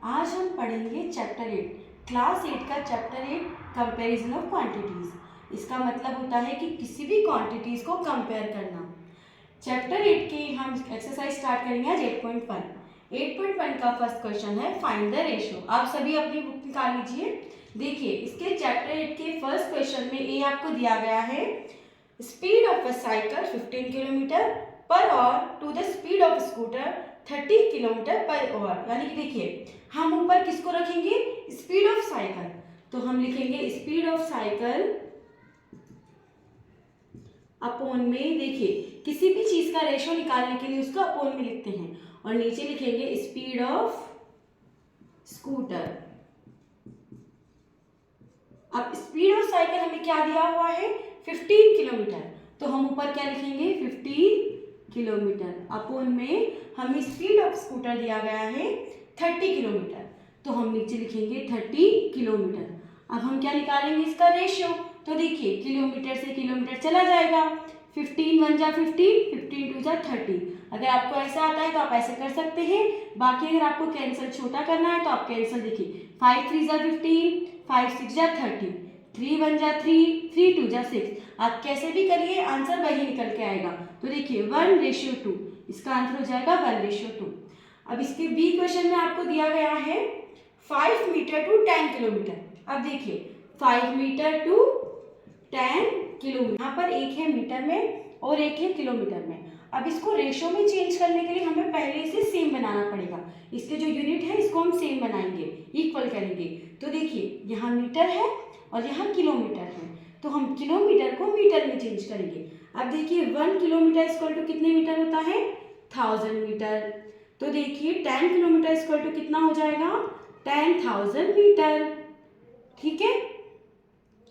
आज हम पढ़ेंगे चैप्टर 8 क्लास 8 का चैप्टर 8 कंपैरिजन ऑफ क्वांटिटीज। इसका मतलब होता है कि किसी भी क्वांटिटीज को कंपेयर करना। चैप्टर 8 की हम एक्सरसाइज स्टार्ट करेंगे आज 8.1। 8.1 का फर्स्ट क्वेश्चन है फाइंड द रेशियो। आप सभी अपनी बुक निकाल लीजिए। देखिए इसके चैप्टर 8 के फर्स्ट क्वेश्चन में ये आपको दिया गया है speed of a cycle 15 kilometre per hour to the speed of scooter 30 kilometre per hour. यानी कि देखिए हम ऊपर किसको रखेंगे, स्पीड ऑफ साइकिल, तो हम लिखेंगे स्पीड ऑफ साइकिल अपोन में, देखिए किसी भी चीज का रेशियो निकालने के लिए उसका अपोन में लिखते हैं, और नीचे लिखेंगे स्पीड ऑफ स्कूटर। अब स्पीड ऑफ साइकिल हमें क्या दिया हुआ है 15 किलोमीटर, तो हम ऊपर क्या लिखेंगे 15 किलोमीटर अपोन में हमें स्पीड ऑफ स्कूटर दिया गया है 30 किलोमीटर, तो हम नीचे लिखेंगे 30 किलोमीटर। अब हम क्या निकालेंगे इसका रेशियो, तो देखिए किलोमीटर से किलोमीटर चला जाएगा, 15 1 जा 15, 15 2 जा 30। अगर आपको ऐसा आता है तो आप ऐसे कर सकते हैं, बाकी अगर आपको कैंसिल छोटा करना है तो आप कैंसिल देखिए 5 3 जा 15, 5 6 जा 30, 3 1 जा 3, 3 2 जा 6। आप कैसे भी करिए आंसर वही निकल के आएगा। तो देखिए 1:2, इसका आंसर हो जाएगा 1:2। अब इसके बी क्वेश्चन में आपको दिया गया है 5 मीटर टू 10 किलोमीटर। अब देखिए 5 मीटर टू 10 किलोमीटर, यहाँ पर एक है मीटर में और एक है किलोमीटर में। अब इसको रेशो में चेंज करने के लिए हमें पहले इसे सेम बनाना पड़ेगा। इसके जो यूनिट है इसको हम सेम बनाएंगे, इक्वल करेंगे। तो देखिए यहाँ मीटर है और यहाँ किलोमीटर है, तो हम किलोमीटर को मीटर में चेंज करेंगे। अब देखिए 1 किलोमीटर इक्वल टू कितने मीटर होता है 1000 मीटर। तो देखिए 10 किलोमीटर इक्वल टू कितना हो जाएगा 10,000 मीटर। ठीक है,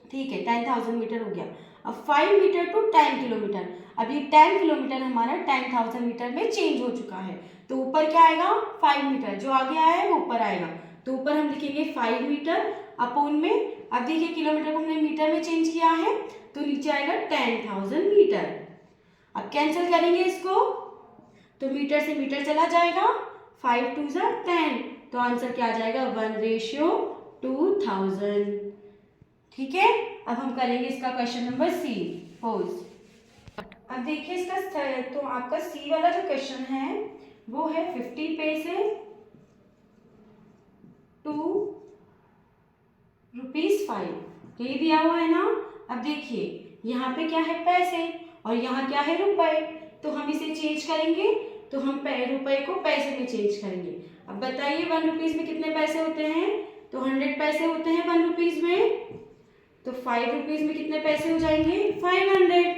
ठीक है 10,000 मीटर हो गया। अब 5 मीटर टू 10 किलोमीटर, अभी 10 किलोमीटर हमारा 10,000 मीटर में चेंज हो चुका है, तो ऊपर क्या आएगा 5 मीटर, जो आगे आया है वो ऊपर आएगा। तो ऊपर हम लिखेंगे 5 मीटर अपोन में, अब देखिए किलोमीटर को हमने मीटर में चेंज किया है तो नीचे आएगा 10,000 मीटर। अब कैंसिल करेंगे इसको तो मीटर से मीटर चला जाएगा, 5 2 जा 10, तो आंसर क्या आ जाएगा 1:2000। ठीक है, अब हम करेंगे इसका क्वेश्चन नंबर सी पोज। अब देखिए इसका तो आपका सी वाला जो क्वेश्चन है वो है 50 पैसे टू ₹5, ये दिया हुआ है ना। अब देखिए यहाँ पे क्या है पैसे और यहाँ क्या है रुपए, तो हम इसे चेंज करेंगे, तो हम रुपए को पैसे में चेंज करेंगे। अब बताइए 1 रुपीज में कितने पैसे होते हैं, तो 100 पैसे होते हैं 1 रुपीज में, तो 5 रुपीज में कितने पैसे हो जाएंगे 500।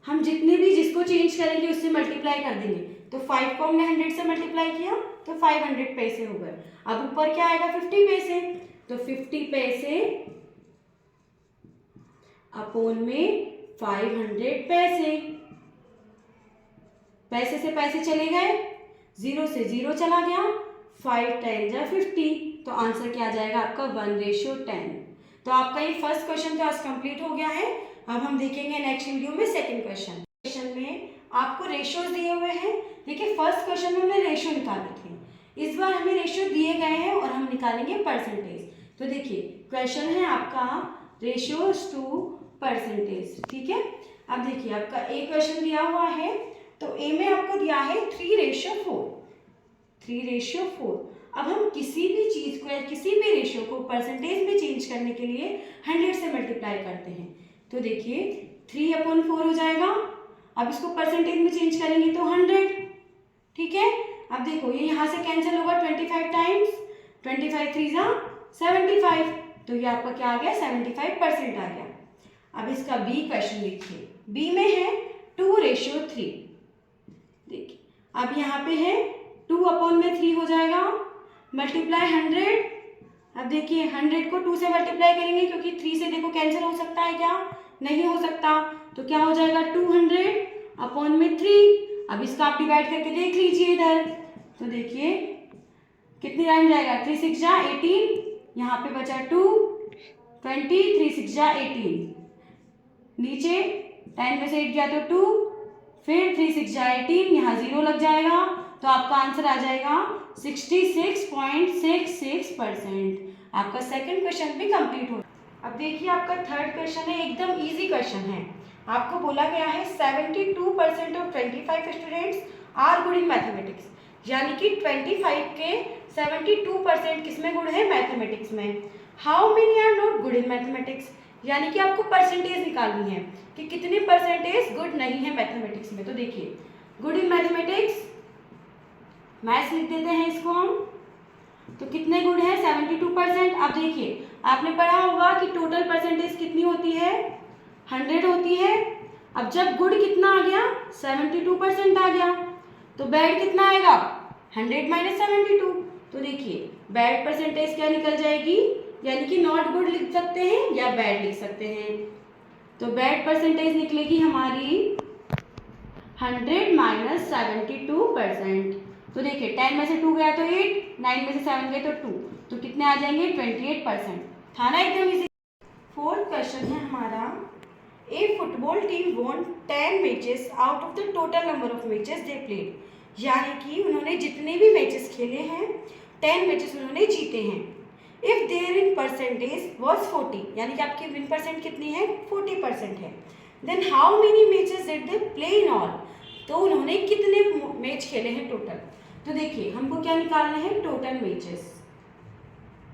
हम जितने भी जिसको चेंज करेंगे उससे मल्टीप्लाई कर देंगे, तो 5 को हमने 100 से मल्टीप्लाई किया तो 500 पैसे हो गए। अब ऊपर क्या आएगा 50 पैसे, तो 50 पैसे अपोन में 500 पैसे। पैसे से पैसे चले गए, 0 से 0 चला गया, 5 10 जा 50, तो आंसर क्या आ जाएगा आपका 1:10। तो आपका ये फर्स्ट क्वेश्चन तो आज कंप्लीट हो गया है। अब हम देखेंगे नेक्स्ट वीडियो में सेकंड क्वेश्चन में आपको रेशियोज दिए हुए हैं। देखिए फर्स्ट क्वेश्चन में हमने रेशियो निकाले थे, इस बार हमें रेशियो दिए गए हैं और हम निकालेंगे परसेंटेज। तो देखिए क्वेश्चन है आपका रेशियोज टू परसेंटेज। ठीक है, अब देखिए आपका ए क्वेश्चन दिया हुआ है, तो ए में आपको दिया है 3:4, 3:4। अब हम किसी भी चीज को या किसी भी रेशियो को परसेंटेज में चेंज करने के लिए 100 से मल्टीप्लाई करते हैं, तो देखिए 3/4 हो जाएगा। अब इसको परसेंटेज में चेंज करेंगे तो 100। ठीक है, अब देखो ये यहाँ से कैंसिल होगा 25 टाइम्स, 25 3 जा 75, तो ये आपका क्या आ गया 75% आ गया। अब इसका बी क्वेश्चन देखिए, बी में है 2:3। देखिए अब यहाँ पे है 2/3 हो जाएगा, मल्टीप्लाई 100। अब देखिए 100 को 2 से मल्टीप्लाई करेंगे क्योंकि 3 से देखो कैंसिल हो सकता है क्या, नहीं हो सकता, तो क्या हो जाएगा 200/3। अब इसका आप डिवाइड करके देख लीजिए इधर, तो देखिए कितनी टाइम जाएगा 3 6 जा 18, यहाँ पे बचा 2 20, 3 6 जा 18, नीचे 10 में से 8 गया तो 2, फिर 3 6 जा 18, यहाँ 0 लग जाएगा, तो आपका आंसर आ जाएगा 66.6 6%। आपका सेकंड क्वेश्चन भी कंप्लीट हो। अब देखिए आपका थर्ड क्वेश्चन है, एकदम इजी क्वेश्चन है। आपको बोला गया है 72% of 25 students are good in mathematics, यानी कि 25 के 72% किसमें गुड है? मैथमेटिक्स में। How many are not good in mathematics, यानी कि आपको परसेंटेज निकालनी है कि कितने परसेंटेज गुड नहीं है मैथमेटिक्स में। तो देखिए गुड इन मैथमेटिक्स मैथ्स लिख देते हैं इसको हम, तो कितने गुड है? 72%। अब देखिए आपने पढ़ा होगा कि टोटल परसेंटेज कितनी होती है? 100 होती है। अब जब गुड कितना आ गया? 72% आ गया, तो बैड कितना आएगा? 100 माइनस 72। तो देखिए बैड परसेंटेज क्या निकल जाएगी, यानी कि नॉट गुड लिख सकते हैं या बैड लिख सकते हैं। तो बैड परसेंटेज निकलेगी हमारी 100 माइनस 72%। तो देखिए 10 में से 2 गया तो 8, 9 में से 7 गए तो 2, तो कितने आ जाएंगे? 28%। था ना एकदम इजी। फोर्थ क्वेश्चन है हमारा, a football team won 10 matches out of the total number of matches they played, यानी कि उन्होंने जितने भी मैचेस खेले हैं 10 मैचेस उन्होंने जीते हैं। If there in percentage was 40, यानी कि आपकी विन परसेंट कितनी है? 40% है। Then how many matches did they play in all, तो उन्होंने कितने मैच खेले हैं टोटल। तो देखिए हमको क्या निकालना है? Total matches.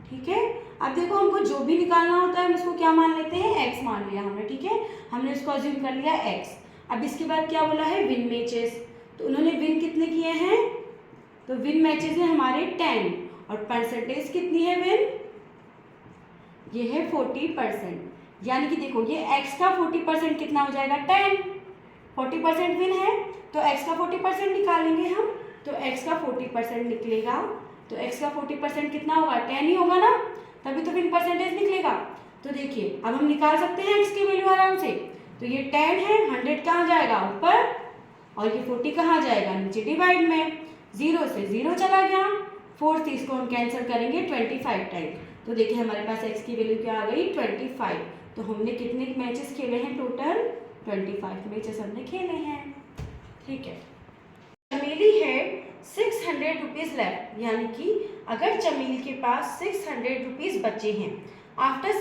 ठीक है, अब देखो हमको जो भी निकालना होता है हम इसको क्या मान लेते हैं? एक्स मान लिया हमने। ठीक है, हमने इसको अज्यूम कर लिया एक्स। अब इसके बाद क्या बोला है? Win matches. तो उन्होंने विन कितने किए हैं? तो विन मैचेस है हमारे 10, और परसेंटेज कितनी है विन? ये है 40%। यानी कि देखो ये x का 40% कितना हो जाएगा? 10। 40% विन है तो x का 40% निकालेंगे हम, तो x का 40% निकलेगा। तो x का 40% कितना होगा? 10 ही होगा ना, तभी तो विन परसेंटेज निकलेगा। तो देखिए अब हम निकाल सकते हैं x की वैल्यू आराम से। तो ये 10 है, 100 कहाँ जाएगा? ऊपर, और ये 40 कहाँ जाएगा? नीचे डिवाइड में। 0 से 0 चला गया, 4 से इसको हम कैंसिल करेंगे 25 टाइम। तो देखिए हमारे पास x की वैल्यू क्या आ गई? 25। तो हमने कितने मैचेस खेले हैं? टोटल 25 मैचेस हमने खेले हैं। ठीक है, चमेली है 600 रुपीज लेफ्ट, यानी कि अगर चमेली के पास 600 रुपीज बचे हैं आफ्टर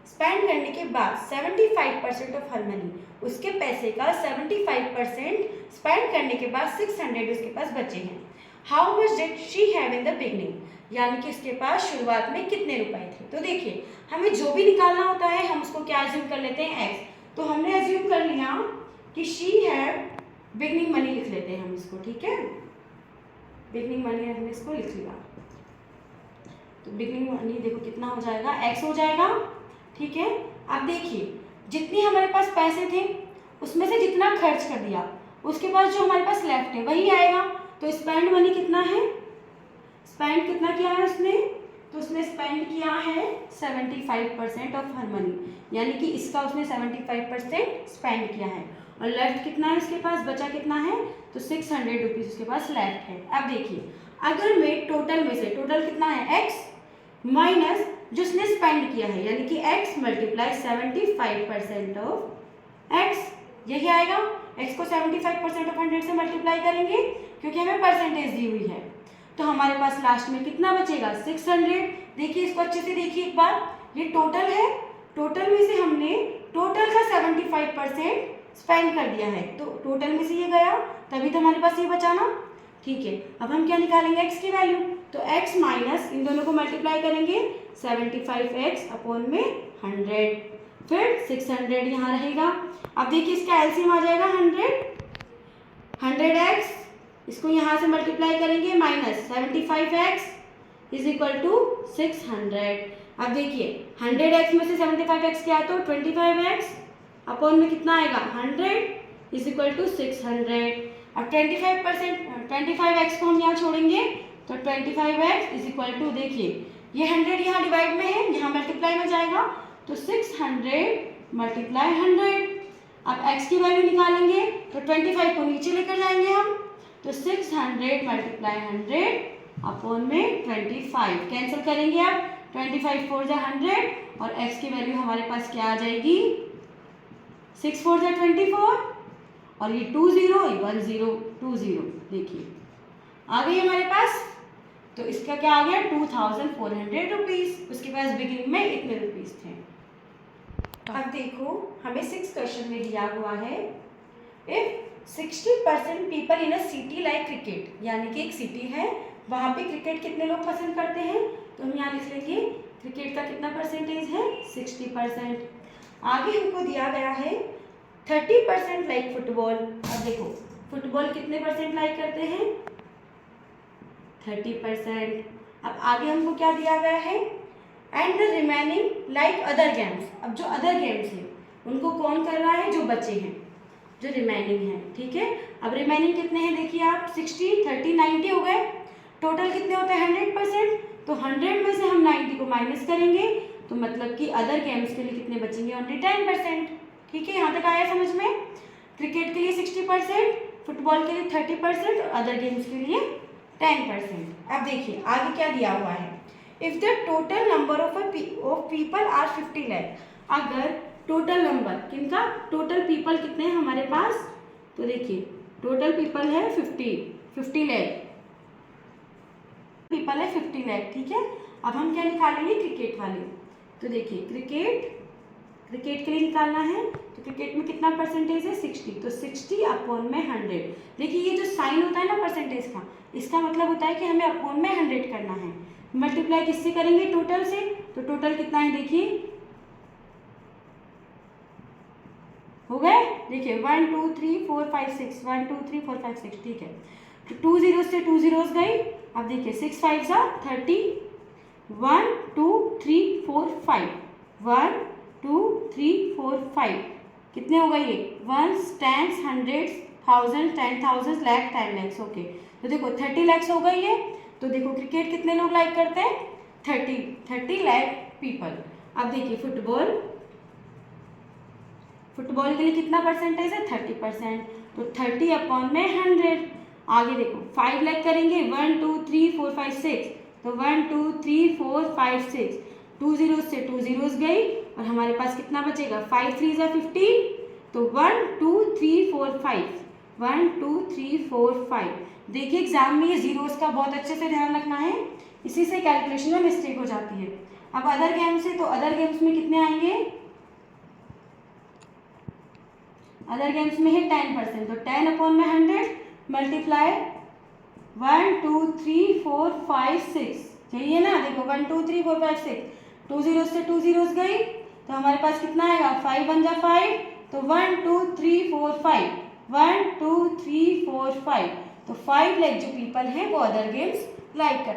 स्पेंड करने के बाद 75% ऑफ हर मनी, उसके पैसे का 75% स्पेंड करने के बाद 600 उसके पास बचे हैं। How much did she have in the beginning, यानी कि उसके पास शुरुआत में कितने रुपए थे। तो देखिए हमें जो भी निकालना होता है हम उसको क्या अज्यूम कर लेते हैं? एक्स। तो हमने अज्यूम कर लिया कि शी हैव बिगनिंग मनी, लिख लेते हैं हम इसको। ठीक है, बिगनिंग मनी हमने इसको लिख लिया। तो बिगनिंग मनी देखो कितना हो जाएगा? एक्स हो जाएगा। ठीक है, अब देखिए जितने हमारे पास पैसे थे उसमें से जितना खर्च कर दिया उसके बाद जो हमारे पास लेफ्ट है वही आएगा। तो स्पेंड मनी कितना है? स्पेंड कितना किया है उसने? तो उसने स्पेंड किया है 75% ऑफ हर मनी, यानी कि इसका उसने 75% स्पेंड किया है। और लेफ्ट कितना है उसके पास? बचा कितना है? तो 600 रुपीज उसके पास लेफ्ट है। अब देखिए अगर मैं टोटल में से, टोटल कितना है? एक्स माइनस जो उसने स्पेंड किया है, यानी कि x मल्टीप्लाई 75% ऑफ x, यही आएगा। x को 75% ऑफ 100 से मल्टीप्लाई करेंगे क्योंकि हमें परसेंटेज दी हुई है। तो हमारे पास लास्ट में कितना बचेगा? 600। देखिए इसको अच्छे से देखिए एक बार, ये टोटल है, टोटल में से हमने टोटल का 75% स्पेंड कर दिया है, तो टोटल में से ये गया तभी तो हमारे पास ये बचा ना। ठीक है, अब हम क्या निकालेंगे? x की वैल्यू। तो x माइनस इन दोनों को मल्टीप्लाई करेंगे 75x अपॉन में 100, फिर 600 यहाँ रहेगा। अब देखिए इसका एलसीएम आ जाएगा 100x, इसको यहाँ से मल्टीप्लाई करेंगे minus 75x is equal to 600। अब देखिए 100x में से 75x क्या, तो 25x अपॉन में कितना आएगा? 100 इज इक्वल टू 600। अब 25x को हम यहाँ छोड़ेंगे तो 25x इज इक्वल टू, देखिए ये 100 यहाँ डिवाइड में है, यहाँ मल्टीप्लाई में जाएगा, तो 600 मल्टीप्लाई 100। अब x की वैल्यू निकालेंगे तो 25 को नीचे लेकर जाएंगे हम, तो 600 मल्टीप्लाई 100 अपॉन में 25 कैंसिल करेंगे। अब 25 4 जा 100 और x की वैल्यू हमारे पास क्या आ जाएगी? 6 4 जा 24 और ये 2 0 1 0 2 0, देखिए आ गई हमारे पास तो इसका क्या आ गया 2400 रुपीज़। उसके पास बिगिनिंग में इतने रुपीज़ थे। अब देखो हमें 6 क्वेश्चन में दिया हुआ है, if 60% people in a city like cricket, यानी कि एक सिटी है वहाँ पे क्रिकेट कितने लोग पसंद करते हैं, तो हम यहाँ लिख लेंगे क्रिकेट का कितना परसेंटेज है 60%। आगे हमको दिया गया है 30% लाइक फुटबॉल। अब देखो फुटबॉल कितने परसेंट लाइक करते हैं 30%। अब आगे हमको क्या दिया गया है, and the remaining like other games. अब जो अदर गेम्स हैं उनको कौन कर रहा है, जो बचे हैं, जो रिमेनिंग है, ठीक है। अब रिमेनिंग कितने हैं देखिए आप, 60 30 90 हो गए, टोटल कितने होते हैं 100%, तो 100 में से हम 90 को माइनस करेंगे तो मतलब कि अदर गेम्स के लिए कितने बचेंगे, ओनली 10%। ठीक है, यहाँ तक आया समझ में। क्रिकेट के लिए 60%, फुटबॉल के लिए 30% और अदर गेम्स के लिए 10%। अब देखिए आगे क्या दिया हुआ है, if the total number of people are 50 lakh. अगर टोटल नंबर किनका, टोटल पीपल कितने हैं हमारे पास, तो देखिए टोटल पीपल है 50 लाख पीपल है 50 लाख, ठीक है। अब हम क्या निकालेंगे, क्रिकेट वाले। तो देखिए क्रिकेट के लिए निकालना है, तो क्रिकेट में कितना परसेंटेज है 60, तो 60 अपॉन में 100। देखिए ये जो साइन होता है ना परसेंटेज का, इसका मतलब होता है कि हमें अपॉन में 100 करना है। मल्टीप्लाई किससे करेंगे, टोटल से, तो टोटल कितना है देखिए, हो गए, देखिए 1 2 3 4 5 6, 1 2 3 4 5 6, ठीक है। तो 2 zeros से 2 zeros गई। अब देखिए 6 5 30, 1 2 3 4 5, 1 2 3 4 5, कितने हो गए ये, 1s 10s 100s 1000 10,000 lakh 10 lakhs, okay. तो देखो 30 lakhs हो गई ये। तो देखो क्रिकेट कितने लोग लाइक करते हैं, 30 लाख पीपल। अब देखिए फुटबॉल के लिए कितना परसेंटेज है 30%, तो 30 अपॉन में 100। आगे देखो 5 लाख करेंगे, 1 2 3 4 5 6, तो 1 2 3 4 5 6, 2 zeros से 2 zeros गई और हमारे पास कितना बचेगा, 5 3 जा 15, तो 1 2 3 4 5, 1 2 3 4 5। देखिए एग्जाम में ये जीरोस का बहुत अच्छे से ध्यान रखना है, इसी से कैलकुलेशन में मिस्टेक हो जाती है। अब अदर गेम्स है, तो अदर गेम्स में कितने आएंगे, अदर गेम्स में है 10%, तो 10 अपॉन में 100 मल्टीप्लाई 1 2 3 4 5 6, चाहिए ना। देखो 1 2 3 4 5 6, 2 zeros से 2 zeros गई, तो हमारे पास कितना आएगा, 5 1 जा 5, तो 1 2 3 4 5, 1 2 3 4 5, तो 5 लाख जो पीपल हैं वो अदर गेम्स लाइक करते हैं।